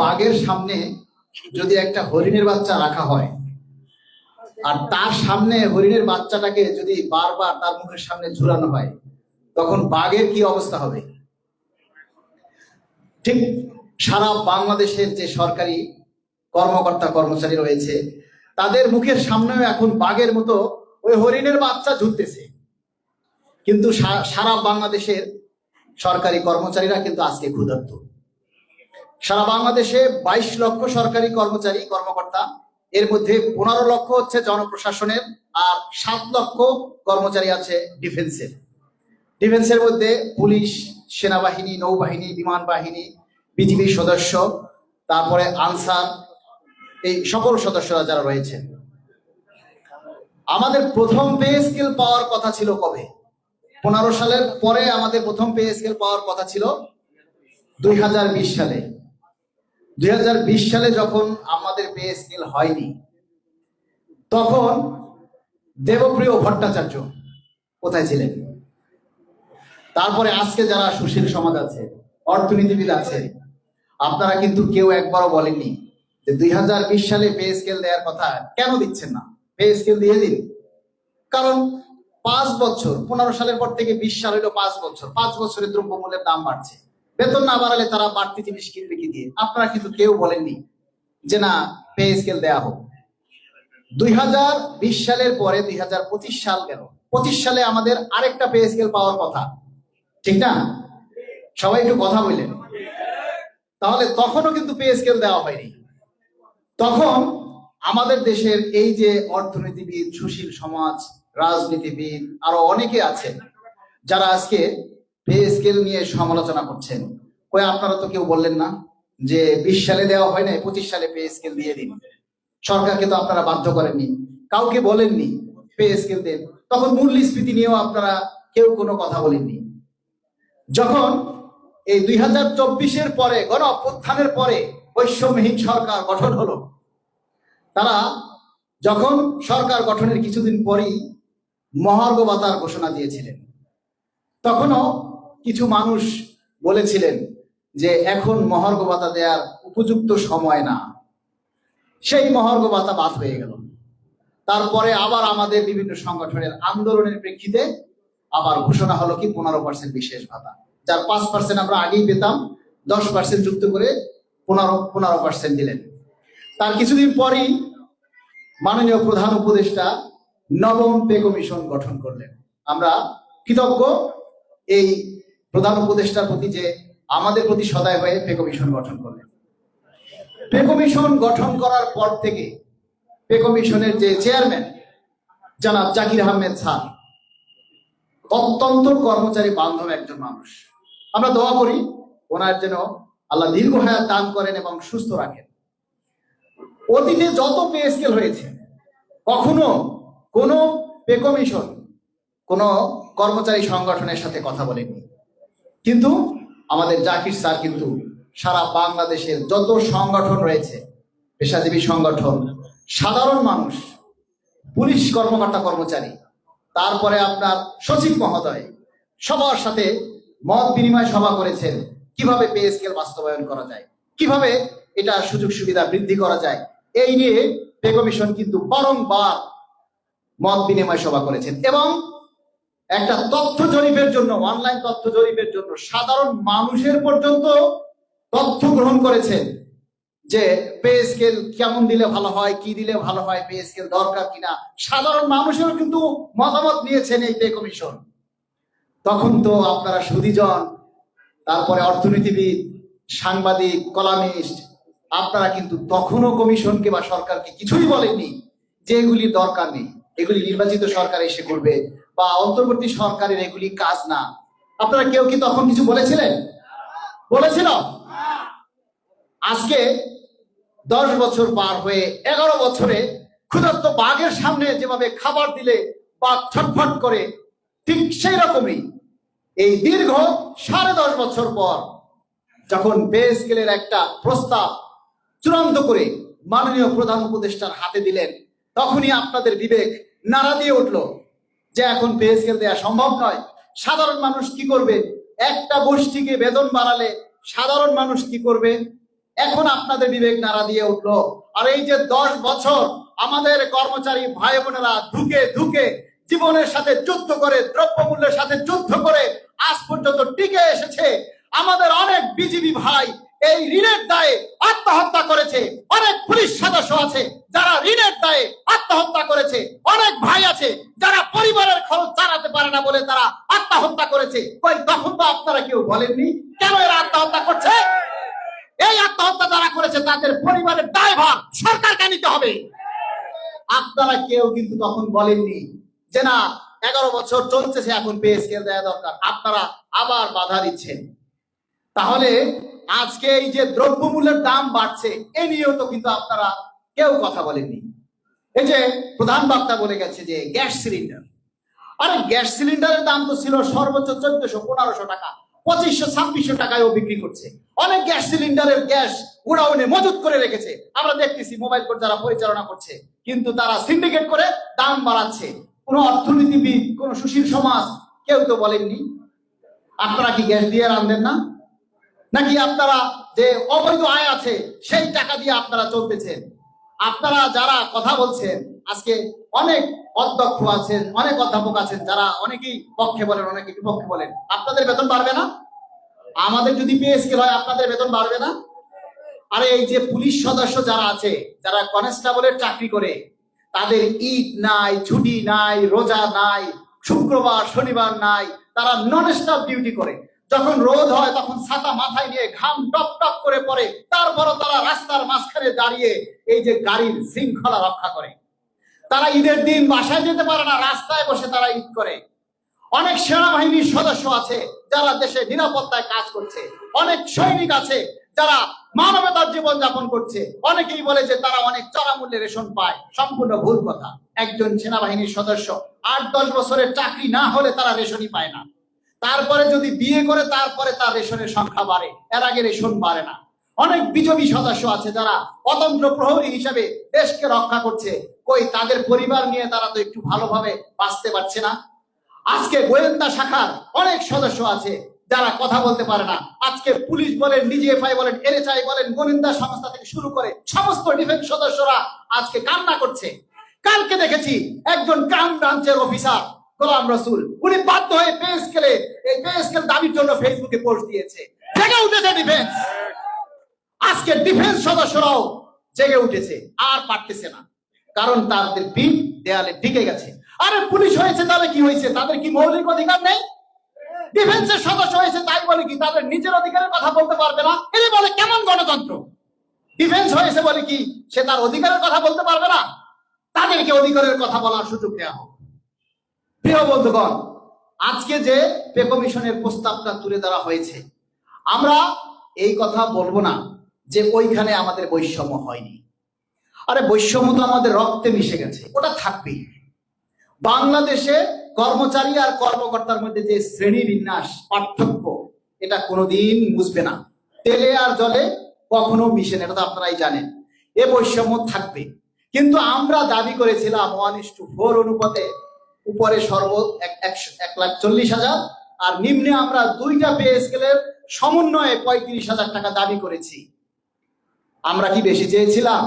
বাঘের সামনে যদি একটা হরিণের বাচ্চা রাখা হয় আর তার সামনে হরিণের বাচ্চাটাকে যদি বারবার তার মুখের সামনে ঝুলানো হয়, তখন বাঘের কি অবস্থা হবে? ঠিক সারা বাংলাদেশের যে সরকারি কর্মকর্তা কর্মচারী রয়েছে, তাদের মুখের সামনেও এখন বাঘের মতো ওই হরিণের বাচ্চা ঝুলতেছে। কিন্তু সারা বাংলাদেশের সরকারি কর্মচারীরা কিন্তু আজকে ক্ষুধার্ত। সারা বাংলাদেশে 22 লক্ষ সরকারি কর্মচারী কর্মকর্তা, এর মধ্যে 15 লক্ষ হচ্ছে জনপ্রশাসনের, আর 7 লক্ষ কর্মচারী আছে ডিফেন্সের। ডিফেন্সের মধ্যে পুলিশ, সেনাবাহিনী, নৌবাহিনী, বিমান বাহিনী, বিজিবি সদস্য, তারপরে আনসার, এই সকল সদস্যরা যারা রয়েছে। আমাদের প্রথম পে স্কেল পাওয়ার কথা ছিল কবে? 15 সালের পরে আমাদের প্রথম পে স্কেল পাওয়ার কথা ছিল 2020 সালে। 2020 সালে যখন আমাদের পে স্কেল হয়নি, তখন দেবপ্রিয় ভট্টাচার্য কোথায় ছিলেন? তারপরে আজকে যারা সুশীল সমাজ আছে, অর্থনীতিবিদ আছে, আপনারা কিন্তু কেউ একবারও বলেননি যে 2020 সালে পে স্কেল দেওয়ার কথা কেন দিচ্ছেন না, পে স্কেল দিয়ে দিন। কারণ 5 বছর, 15 সালের পর থেকে 20 সাল হলো 5 বছর, 5 বছরে দ্রব্যমূল্যের দাম বাড়ছে, বেতন না বাড়ালে তারা বাড়তি জিনিস কিনবে কি দিয়ে? আপনারা কিন্তু কেউ বলেননি যে না, পে স্কেল দেয়া হোক। 2020 সালের পরে 2025 সাল গেল, 25 সালে আমাদের আরেকটা পে স্কেল পাওয়ার কথা, ঠিক না? সবাই একটু কথা বললেন। তাহলে তখনও কিন্তু পে স্কেল দেওয়া হয়নি। তখন আমাদের দেশের এই যে অর্থনীতিবিদ, সুশীল সমাজ, রাজনীতিবিদ, আরো অনেকে আছেন যারা আজকে পে স্কেল নিয়ে সমালোচনা করছেন, কই আপনারা তো কেউ বললেন না যে 20 সালে দেওয়া হয় না, 25 সালে পে স্কেল দিয়ে দিন। সরকারকে তো আপনারা বাধ্য করেননি, কাউকে বলেননি পে স্কেল দেন। তখন মূল্যস্ফীতি নিয়েও আপনারা কেউ কোনো কথা বলেননি। যখন এই 2024-এর পরে, গণ অভ্যুত্থানের পরে বৈষম্যহীন সরকার গঠন হলো, তারা যখন সরকার গঠনের কিছুদিন পরেই মহার্ঘ ভাতার ঘোষণা দিয়েছিলেন, তখনও কিছু মানুষ বলেছিলেন যে এখন মহার্ঘ ভাতা দেওয়ার উপযুক্ত সময় না। সেই মহার্ঘ ভাতা বাদ হয়ে গেল। তারপরে আবার আমাদের বিভিন্ন সংগঠনের আন্দোলনের প্রেক্ষিতে আবার ঘোষণা হলো কি 15% বিশেষ ভাতা, যার 5% আমরা আগেই পেতাম, 10% যুক্ত করে 15% দিলেন। তার কিছুদিন পরই মাননীয় প্রধান উপদেষ্টা নবম পে কমিশন গঠন করলেন। আমরা কৃতজ্ঞ এই প্রধান উপদেষ্টার প্রতি যে আমাদের প্রতি সদয় হয়ে পে কমিশন গঠন করলেন। পে কমিশন গঠন করার পর থেকে পে কমিশনের যে চেয়ারম্যান জনাব জাকির আহমেদ স্যার অত্যন্ত কর্মচারী বান্ধব একজন মানুষ। আমরা দোয়া করি ওনার যেন আল্লাহ দীর্ঘ হায়াত দান করেন এবং সুস্থ রাখেন। অতীতে যত পে স্কেল হয়েছে, কখনো কোনো পে কমিশন কোনো কর্মচারী সংগঠনের সাথে কথা বলেনি। কিন্তু আমাদের জাকির স্যার কিন্তু সারা বাংলাদেশের যত সংগঠন রয়েছে, পেশাজীবী সংগঠন, সাধারণ মানুষ, পুলিশ কর্মকর্তা কর্মচারী, তারপরে আপনার সচিব মহোদয়, সবার সাথে মত বিনিময় সভা করেছেন কিভাবে পে স্কেল বাস্তবায়ন করা যায়, কিভাবে এটা সুযোগ সুবিধা বৃদ্ধি করা যায়। এই নিয়ে পে কমিশন কিন্তু বারংবার মত বিনিময় সভা করেছেন এবং একটা তথ্য জরিপের জন্য, অনলাইন তথ্য জরিপের জন্য সাধারণ মানুষের পর্যন্ত তথ্য গ্রহণ করেছেন যে পে স্কেল কেমন দিলে ভালো হয়, কি দিলে ভালো হয়, পে স্কেল দরকার কিনা। সাধারণ মানুষেরও কিন্তু মতামত নিয়েছেন এই পে কমিশন। তখন তো আপনারা সুধীজন, তারপরে অর্থনীতিবিদ, সাংবাদিক, কলামিস্ট, আপনারা কিন্তু তখনও কমিশনকে বা সরকারকে কিছুই বলেননি যে এগুলির দরকার নেই, এগুলি নির্বাচিত সরকার এসে করবে বা অন্তর্বর্তী সরকারের এগুলি কাজ না। আপনারা কেউ কি তখন কিছু বলেছিলেন? বলেছিল? আজকে 10 বছর পার হয়ে 11 বছরে ক্ষুধার্ত বাঘের সামনে যেভাবে খাবার দিলে বাঘ ছটফট করে, ঠিক সেই রকমই এই দীর্ঘ 10.5 বছর পর যখন পে স্কেলের একটা প্রস্তাব চূড়ান্ত করে মাননীয় প্রধান উপদেষ্টার হাতে দিলেন, তখনই আপনাদের বিবেক নাড়া দিয়ে উঠলো যে এখন পে স্কেল দেওয়া সম্ভব নয়। সাধারণ মানুষ কি করবে? একটা গোষ্ঠীকে বেতন বাড়ালে সাধারণ মানুষ কি করবে? এখন আপনাদের বিবেক নাড়া দিয়ে উঠলো। আর এই যে 10 বছর আমাদের কর্মচারী ভাই বোনেরা ধুকে ধুকে জীবনের সাথে যুদ্ধ করে, দ্রব্যমূল্যের সাথে যুদ্ধ করে আজ পর্যন্ত টিকে এসেছে, আমাদের অনেক বিজিবি ভাই এই ঋণের দায়ে আত্মহত্যা করেছে, অনেক পুলিশ সদস্য আছে যারা ঋণের দায়ে আত্মহত্যা করেছে, অনেক ভাই আছে যারা পরিবারের খরচ চালাতে পারে না বলে তারা আত্মহত্যা করেছে। কই তখন তো আপনারা কেউ বলেননি কেন এরা আত্মহত্যা করছে? এই আত্মহত্যা যারা করেছে তাদের পরিবারের দায়ভার সরকারকে নিতে হবে। আপনারা কেউ কিন্তু তখন বলেননি যে না 11 বছর চলতেছে এখন পে স্কেল দেওয়া দরকার। আপনারা আবার বাধা দিচ্ছেন। তাহলে আজকে এই যে দ্রব্যমূল্যের দাম বাড়ছে এ নিয়েও তো কিন্তু আপনারা কেউ কথা বলেননি। এই যে প্রধান বক্তা বলে গেছে যে গ্যাস সিলিন্ডার, আরে গ্যাস সিলিন্ডারের দাম তো ছিল সর্বোচ্চ 1400-1500 টাকা, 2500-2600 টাকায়ও বিক্রি করছে। অনেক গ্যাস সিলিন্ডারের গ্যাস গোডাউনে মজুত করে রেখেছে, আমরা দেখতেছি মোবাইল কোর্ট যারা পরিচালনা করছে, কিন্তু তারা সিন্ডিকেট করে দাম বাড়াচ্ছে। কোনো অর্থনীতিবিদ, কোন সুশীল সমাজ কেউ তো বলেননি। আপনারা কি গ্যাস দিয়ে রান্ধেন না? নাকি আপনারা যে অবৈধ আয় আছে সেই টাকা দিয়ে আপনারা চলতেছেন? আপনারা যারা কথা বলছেন আজকে অনেক অধ্যক্ষ আছেন, অনেক অধ্যাপক আছেন যারা অনেকেই পক্ষে বলেন, অনেকে বিপক্ষে বলেন। আপনাদের বেতন বাড়বে না? আমাদের যদি পে স্কেল হয় আপনাদের বেতন বাড়বে না? আরে এই যে পুলিশ সদস্য যারা আছে, যারা কনস্টেবলের চাকরি করে, তাদের ঈদ নাই, ছুটি নাই, রোজা নাই, শুক্রবার শনিবার নাই, তারা নন স্টপ ডিউটি করে। যখন রোদ হয় তখন ছাতা মাথায় নিয়ে ঘাম টপ টপ করে পড়ে, তারপরও তারা রাস্তার মাঝখানে দাঁড়িয়ে এই যে গাড়ির শৃঙ্খলা রক্ষা করে। তারা ঈদের দিন বাসায় যেতে পারে না, রাস্তায় বসে তারা ঈদ করে। অনেক সেনাবাহিনীর সদস্য আছে যারা দেশে নিরাপত্তায় কাজ করছে, অনেক সৈনিক আছে যারা মানবতার জীবন যাপন করছে। অনেকেই বলে যে তারা অনেক চড়া মূল্যে রেশন পায়, সম্পূর্ণ ভুল কথা। একজন সেনাবাহিনীর সদস্য 8-10 বছরের চাকরি না হলে তারা রেশনই পায় না। তারপরে যদি বিয়ে করে তারপরে তার রেশনের সংখ্যা বাড়ে, এর আগে রেশন বাড়ে না। অনেক বিজেপি সদস্য আছে যারা অতন্ত্র প্রহরী হিসেবে দেশকে রক্ষা করছে, কই তাদের পরিবার নিয়ে তারা তো একটু ভালোভাবে বাঁচতে পারছে না? আজকে গোয়েন্দা শাখার অনেক সদস্য আছে যারা কথা বলতে পারে না। আজকে পুলিশ বলেন, ডিজিএফআই বলেন, এনএসআই বলেন, গোয়েন্দা সংস্থা থেকে শুরু করে সমস্ত ডিফেন্স সদস্যরা আজকে কান্না করছে। কালকে দেখেছি একজন ক্রাইম ব্রাঞ্চের অফিসার গোলাম রসুল, উনি বাধ্য হয়ে পে স্কেল দাবির জন্য ফেসবুকে পোস্ট দিয়েছে। জেগে উঠেছে ডিফেন্স। আজকে ডিফেন্স সদস্যরাও জেগে উঠেছে, আর পারতেছে না, কারণ তাদের পিঠ দেয়ালে ঢেকে গেছে। আরে পুলিশ হয়েছে তাহলে কি হয়েছে? তাদের কি মৌলিক অধিকার নেই? ডিফেন্সের সদস্য হয়েছে তাই বলে কি তাদের নিজের অধিকারের কথা বলতে পারবে না? এরা বলে কেমন গণতন্ত্র? ডিফেন্স হয়েছে বলে কি সে তার অধিকারের কথা বলতে পারবে না? তাদেরকে অধিকারের কথা বলার সুযোগ দেওয়া হোক। প্রিয় বন্ধুগণ, আজকে যে পে কমিশনের প্রস্তাবটা তুলে ধরা হয়েছে, আমরা এই কথা বলবো না যে ওইখানে আমাদের বৈষম্য হয়নি। আরে বৈষম্য তো আমাদের রক্তে মিশে গেছে, ওটা থাকবেই। বাংলাদেশে কর্মচারী আর কর্মকর্তার মধ্যে যে শ্রেণী বিন্যাস পার্থক্য, এটা কোনোদিন মুছবে না। তেলে আর জলে কখনো মিশে না, এটা তো আপনারাই জানেন। এ বৈষম্য থাকবে। কিন্তু আমরা দাবি করেছিলাম 1:4 অনুপাতে উপরে 1,40,000 আর নিম্নে আমরা 2টা পে স্কেলের সমন্বয়ে 35,000 টাকা দাবি করেছি। আমরা কি বেশি চেয়েছিলাম?